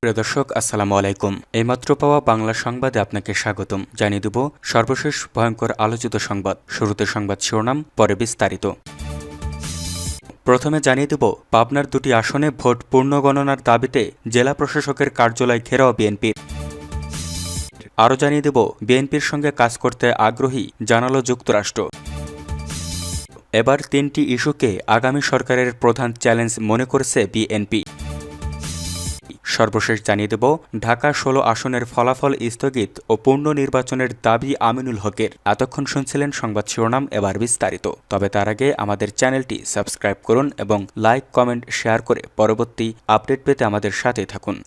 প্রিয় দর্শক, আসসালামু আলাইকুম। এইমাত্র পাওয়া বাংলা সংবাদে আপনাকে স্বাগতম। জানিয়ে দেব সর্বশেষ ভয়ঙ্কর আলোচিত সংবাদ। শুরুতে সংবাদ শিরোনাম, পরে বিস্তারিত। প্রথমে জানিয়ে দেব পাবনার দুটি আসনে ভোট পুনর্গণনার দাবিতে জেলা প্রশাসকের কার্যালয় ঘেরাও বিএনপির। আরও জানিয়ে দেব বিএনপির সঙ্গে কাজ করতে আগ্রহী জানালো যুক্তরাষ্ট্র। এবার তিনটি ইস্যুকে আগামী সরকারের প্রধান চ্যালেঞ্জ মনে করছে বিএনপি। সর্বশেষ জানিয়ে দেব ঢাকা ১৬ আসনের ফলাফল স্থগিত ও পুনর্নির্বাচনের দাবি আমিনুল হকের। এতক্ষণ শুনছিলেন সংবাদ শিরোনাম, এবার বিস্তারিত। তবে তার আগে আমাদের চ্যানেলটি সাবস্ক্রাইব করুন এবং লাইক, কমেন্ট, শেয়ার করে পরবর্তী আপডেট পেতে আমাদের সাথে থাকুন।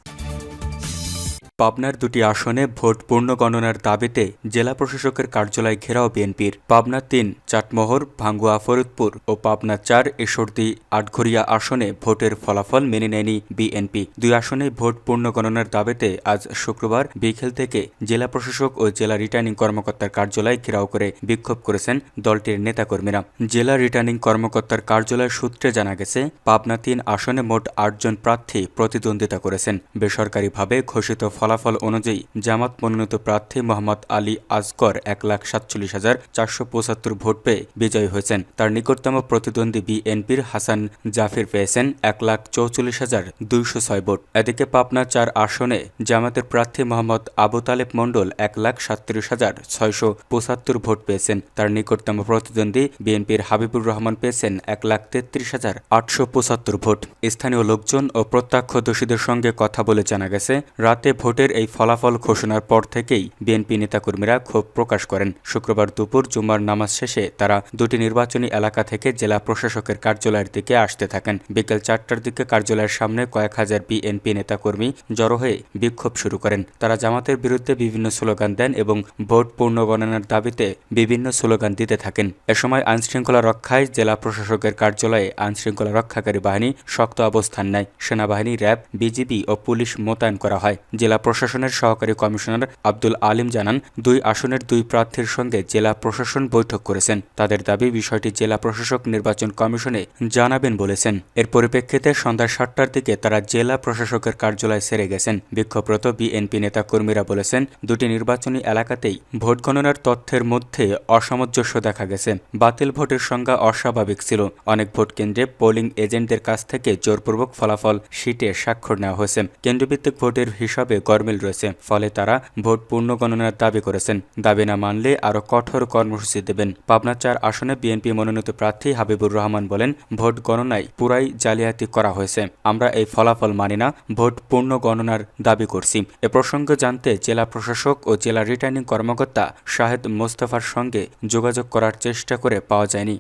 পাবনার দুটি আসনে ভোট পুনর্গণনার দাবিতে জেলা প্রশাসকের কার্যালয় ঘেরাও বিএনপির। পাবনা ৩ চাটমোহর, ভাঙ্গুয়া, ফরিদপুর ও পাবনা ৪ ঈশ্বরদী, আটঘরিয়া আসনে ভোটের ফলাফল মেনে নেয়নি বিএনপি। দুই আসনে ভোট পুনর্গণনার দাবিতে আজ শুক্রবার বিকেল থেকে জেলা প্রশাসক ও জেলা রিটার্নিং কর্মকর্তার কার্যালয় ঘেরাও করে বিক্ষোভ করেছেন দলটির নেতাকর্মীরা। জেলা রিটার্নিং কর্মকর্তার কার্যালয় সূত্রে জানা গেছে, পাবনা ৩ আসনে মোট ৮ জন প্রার্থী প্রতিদ্বন্দ্বিতা করেছেন। বেসরকারিভাবে ঘোষিত ফলাফল অনুযায়ী জামাত মনোনীত প্রার্থী মোহাম্মদ আলী আজগর ১,৪৭,৪৭৫ ভোট পেয়ে বিজয়ী হয়েছেন। তার নিকটতম প্রতিদ্বন্দ্বী বিএনপির হাসান জাফির পেয়েছেন ১,৪৪,২০৬ ভোট। এদিকে পাবনা ৪ আসনে জামাতের প্রার্থী মোহাম্মদ আবু তালেব মণ্ডল ১,৩৭,৬৭৫ ভোট পেয়েছেন। তার নিকটতম প্রতিদ্বন্দ্বী বিএনপির হাবিবুর রহমান পেয়েছেন ১,৩৩,৮৭৫ ভোট। স্থানীয় লোকজন ও প্রত্যক্ষদর্শীদের সঙ্গে কথা বলে জানা গেছে, রাতে ভোটের এই ফলাফল ঘোষণার পর থেকেই বিএনপি নেতাকর্মীরা ক্ষোভ প্রকাশ করেন। শুক্রবার দুপুর জুমার নামাজ শেষে তারা দুটি নির্বাচনী এলাকা থেকে জেলা প্রশাসকের কার্যালয়ের দিকে আসতে থাকেন। বিকেল ৪টার দিকে কার্যালয়ের সামনে কয়েক হাজার বিএনপি নেতাকর্মী জড়ো হয়ে বিক্ষোভ শুরু করেন। তারা জামাতের বিরুদ্ধে বিভিন্ন স্লোগান দেন এবং ভোট পুনর্গণনার দাবিতে বিভিন্ন স্লোগান দিতে থাকেন। এ সময় আইনশৃঙ্খলা রক্ষায় জেলা প্রশাসকের কার্যালয়ে আইনশৃঙ্খলা রক্ষাকারী বাহিনী শক্ত অবস্থান নেয়। সেনাবাহিনী, র্যাব, বিজিবি ও পুলিশ মোতায়েন করা হয়। জেলা প্রশাসনের সহকারী কমিশনার আব্দুল আলিম জানান, দুই আসনের দুই প্রার্থীর সঙ্গে জেলা প্রশাসন বৈঠক করেছেন। তাদের দাবি বিষয়টি জেলা প্রশাসক নির্বাচন কমিশনে জানাবেন বলেছেন। এর পরিপ্রেক্ষিতে সন্ধ্যা ৭টার দিকে তারা জেলা প্রশাসকের কার্যালয় সেরে গেছেন। বিক্ষোভরত বিএনপি নেতাকর্মীরা বলেছেন, দুটি নির্বাচনী এলাকাতেই ভোট গণনার তথ্যের মধ্যে অসামঞ্জস্য দেখা গেছে। বাতিল ভোটের সংখ্যা অস্বাভাবিক ছিল। অনেক ভোট কেন্দ্রে পোলিং এজেন্টদের কাছ থেকে জোরপূর্বক ফলাফল শিটে স্বাক্ষর নেওয়া হয়েছে। কেন্দ্রভিত্তিক ভোটের হিসাবে গরমিল রয়েছে। ফলে তারা ভোট পুনর্গণনার দাবি করেছেন। দাবি না মানলে আরও কঠোর কর্মসূচি দেবেন। পাবনা ৪ আসনে বিএনপি মনোনীত প্রার্থী হাবিবুর রহমান বলেন, ভোট গণনায় পুরাই জালিয়াতি করা হয়েছে। আমরা এই ফলাফল মানি না, ভোট পুনর্গণনার দাবি করছি। এ প্রসঙ্গে জানতে জেলা প্রশাসক ও জেলা রিটার্নিং কর্মকর্তা শাহেদ মোস্তফার সঙ্গে যোগাযোগ করার চেষ্টা করে পাওয়া যায়নি।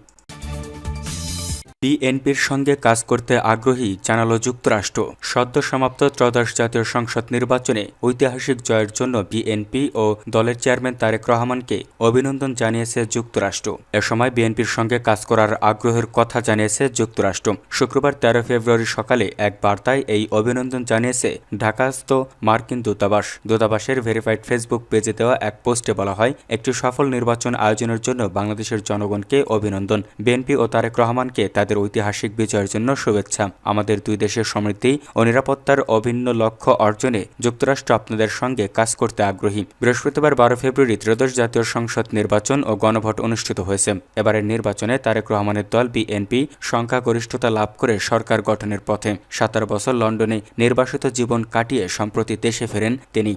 বিএনপির সঙ্গে কাজ করতে আগ্রহী জানালো যুক্তরাষ্ট্র। সদ্য সমাপ্ত ত্রয়োদশ জাতীয় সংসদ নির্বাচনে ঐতিহাসিক জয়ের জন্য বিএনপি ও দলের চেয়ারম্যান তারেক রহমানকে অভিনন্দন জানিয়েছে যুক্তরাষ্ট্র। এ সময় বিএনপির সঙ্গে কাজ করার আগ্রহের কথা জানিয়েছে যুক্তরাষ্ট্র। শুক্রবার ১৩ ফেব্রুয়ারি সকালে এক বার্তায় এই অভিনন্দন জানিয়েছে ঢাকাস্থ মার্কিন দূতাবাস। দূতাবাসের ভেরিফাইড ফেসবুক পেজে দেওয়া এক পোস্টে বলা হয়, একটি সফল নির্বাচন আয়োজনের জন্য বাংলাদেশের জনগণকে অভিনন্দন। বিএনপি ও তারেক রহমানকে তাদের ঐতিহাসিক বিজয়ের জন্য শুভেচ্ছা। আমাদের দুই দেশের সমৃদ্ধি ও নিরাপত্তার অভিন্ন লক্ষ্য অর্জনে যুক্তরাষ্ট্র আপনাদের সঙ্গে কাজ করতে আগ্রহী। বৃহস্পতিবার ১২ ফেব্রুয়ারি ত্রয়োদশ জাতীয় সংসদ নির্বাচন ও গণভোট অনুষ্ঠিত হয়েছে। এবারের নির্বাচনে তারেক রহমানের দল বিএনপি সংখ্যাগরিষ্ঠতা লাভ করে সরকার গঠনের পথে। ১৭ বছর লন্ডনে নির্বাসিত জীবন কাটিয়ে সম্প্রতি দেশে ফেরেন তিনি।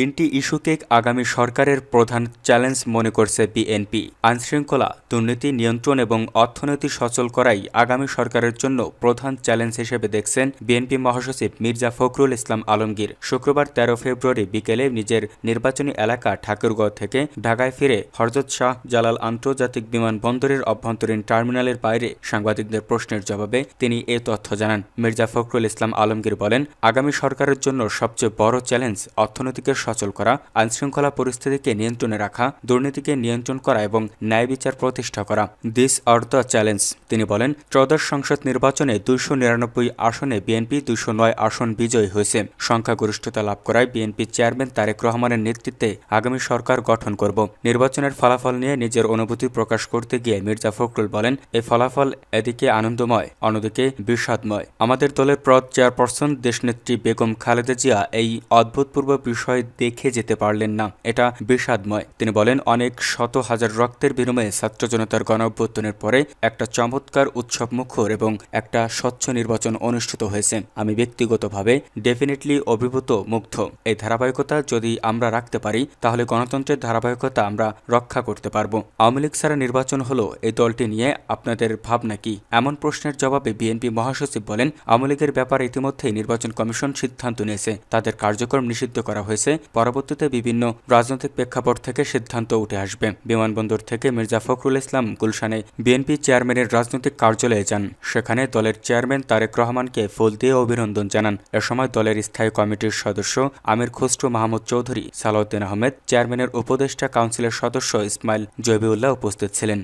তিনটি ইস্যুকে আগামী সরকারের প্রধান চ্যালেঞ্জ মনে করছে বিএনপি। আইনশৃঙ্খলা, দুর্নীতি নিয়ন্ত্রণ এবং অর্থনীতি সচল করাই আগামী সরকারের জন্য প্রধান চ্যালেঞ্জ হিসেবে দেখছেন বিএনপি মহাসচিব মির্জা ফখরুল ইসলাম আলমগীর। শুক্রবার ১৩ ফেব্রুয়ারি বিকেলে নিজের নির্বাচনী এলাকা ঠাকুরগাঁও থেকে ঢাকায় ফিরে হযরত শাহ জালাল আন্তর্জাতিক বিমানবন্দরের অভ্যন্তরীণ টার্মিনালের বাইরে সাংবাদিকদের প্রশ্নের জবাবে তিনি এ তথ্য জানান। মির্জা ফখরুল ইসলাম আলমগীর বলেন, আগামী সরকারের জন্য সবচেয়ে বড় চ্যালেঞ্জ অর্থনীতিকে সচল করা, আইনশৃঙ্খলা পরিস্থিতিকে নিয়ন্ত্রণে রাখা, দুর্নীতিকে নিয়ন্ত্রণ করা এবং ন্যায় বিচার প্রতিষ্ঠা করা। This are the challenge. তিনি বলেন, ত্রয়োদশ সংসদ নির্বাচনে 299 আসনে বিএনপি 209 আসন বিজয়ী হয়েছে। সংখ্যাগরিষ্ঠতা লাভ করায় বিএনপি চেয়ারম্যান তারেক রহমানের নেতৃত্বে আগামী সরকার গঠন করব। নির্বাচনের ফলাফল নিয়ে নিজের অনুভূতি প্রকাশ করতে গিয়ে মির্জা ফখরুল বলেন, এই ফলাফল এদিকে আনন্দময়, অন্যদিকে বিষাদময়। আমাদের দলের চেয়ারপারসন দেশনেত্রী বেগম খালেদা জিয়া এই অভূতপূর্ব বিষয় দেখে যেতে পারলেন না। এটা বিষাদময়। তিনি বলেন, অনেক শত হাজার রক্তের বিনিময়ে ছাত্র জনতার গণঅভ্যুত্থানের পরে একটা চমৎকার উৎসবমুখর এবং একটা স্বচ্ছ নির্বাচন অনুষ্ঠিত হয়েছে। আমি ব্যক্তিগতভাবে ডেফিনেটলি অভিভূত, মুগ্ধ। এই ধারাবাহিকতা যদি আমরা রাখতে পারি তাহলে গণতন্ত্রের ধারাবাহিকতা আমরা রক্ষা করতে পারবো। আওয়ামী লীগ ছাড়া নির্বাচন হলো, এই দলটি নিয়ে আপনাদের ভাবনা কি? এমন প্রশ্নের জবাবে বিএনপি মহাসচিব বলেন, আওয়ামী লীগের ব্যাপারে ইতিমধ্যেই নির্বাচন কমিশন সিদ্ধান্ত নিয়েছে। তাদের কার্যক্রম নিষিদ্ধ করা হয়েছে। পরবর্তীতে বিভিন্ন রাজনৈতিক প্রেক্ষাপট থেকে সিদ্ধান্ত উঠে আসবে। বিমানবন্দর থেকে মির্জা ফখরুল ইসলাম গুলশানে বিএনপি চেয়ারম্যানের রাজনৈতিক কার্যালয়ে যান। সেখানে দলের চেয়ারম্যান তারেক রহমানকে ফুল দিয়ে অভিনন্দন জানান। এ সময় দলের স্থায়ী কমিটির সদস্য আমির খসরু মাহমুদ চৌধুরী, সালাউদ্দিন আহমেদ, চেয়ারম্যানের উপদেষ্টা কাউন্সিলের সদস্য ইসমাইল জবিউল্লাহ উপস্থিত ছিলেন।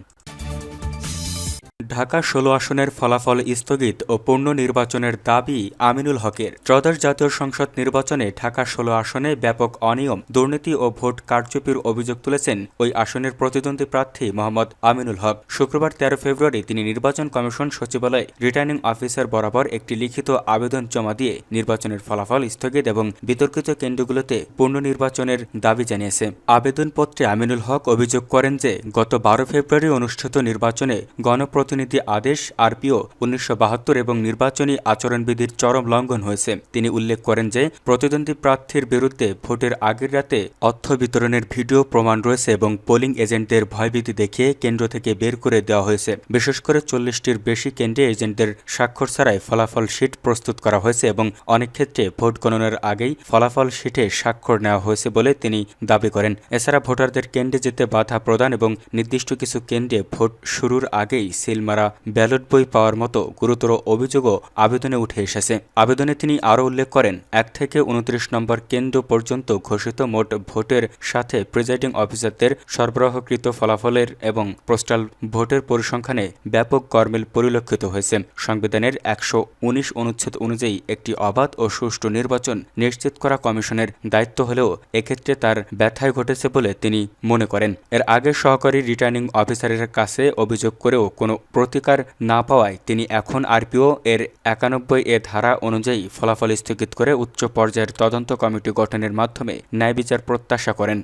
ঢাকা 16 আসনের ফলাফল স্থগিত ও পুনর্নির্বাচনের দাবি আমিনুল হকের। ত্রয়োদশ জাতীয় সংসদ নির্বাচনে ঢাকা 16 আসনে ব্যাপক অনিয়ম, দুর্নীতি ও ভোট কারচুপির অভিযোগ তুলেছেন ওই আসনের প্রতিদ্বন্দ্বী প্রার্থী মোহাম্মদ আমিনুল হক। শুক্রবার 13 ফেব্রুয়ারি তিনি নির্বাচন কমিশন সচিবালয়ে রিটার্নিং অফিসার বরাবর একটি লিখিত আবেদন জমা দিয়ে নির্বাচনের ফলাফল স্থগিত এবং বিতর্কিত কেন্দ্রগুলোতে পুনর্নির্বাচনের দাবি জানিয়েছে। আবেদনপত্রে আমিনুল হক অভিযোগ করেন যে গত 12 ফেব্রুয়ারি অনুষ্ঠিত নির্বাচনে গণপ্রতিনিধি আদেশ আরপিও 1972 এবং নির্বাচনী আচরণবিধির চরম লঙ্ঘন হয়েছে। তিনি উল্লেখ করেন যে প্রতিদ্বন্দ্বী প্রার্থীর বিরুদ্ধে ভোটের আগের রাতে অর্থ বিতরণের ভিডিও প্রমাণ রয়েছে এবং পোলিং এজেন্টদের ভয়ভীতি দেখিয়ে কেন্দ্র থেকে বের করে দেওয়া হয়েছে। বিশেষ করে 40টির বেশি কেন্দ্রে এজেন্টদের স্বাক্ষর ছাড়াই ফলাফল শিট প্রস্তুত করা হয়েছে এবং অনেক ক্ষেত্রে ভোট গণনার আগেই ফলাফল শিটে স্বাক্ষর নেওয়া হয়েছে বলে তিনি দাবি করেন। এছাড়া ভোটারদের কেন্দ্রে যেতে বাধা প্রদান এবং নির্দিষ্ট কিছু কেন্দ্রে ভোট শুরুর আগেই সিল মারা ব্যালট বই পাওয়ার মতো গুরুতর অভিযোগও আবেদনে উঠে এসেছে। আবেদনে তিনি আরও উল্লেখ করেন, 1 থেকে 29 নম্বর কেন্দ্র পর্যন্ত ঘোষিত মোট ভোটের সাথে প্রিজাইডিং অফিসারদের সরবরাহকৃত ফলাফলের এবং পোস্টাল ভোটের পরিসংখ্যানে ব্যাপক গরমিল পরিলক্ষিত হয়েছে। সংবিধানের 119 অনুচ্ছেদ অনুযায়ী একটি অবাধ ও সুষ্ঠু নির্বাচন নিশ্চিত করা কমিশনের দায়িত্ব হলেও এক্ষেত্রে তার ব্যথায় ঘটেছে বলে তিনি মনে করেন। এর আগে সহকারী রিটার্নিং অফিসারের কাছে অভিযোগ করেও কোনো প্রতিকার না পাওয়ায় তিনি এখন আরপিও এর 91 ধারা অনুযায়ী ফলাফল স্থগিত করে উচ্চ পর্যায়ের তদন্ত কমিটি গঠনের মাধ্যমে ন্যায় বিচার প্রত্যাশা করেন।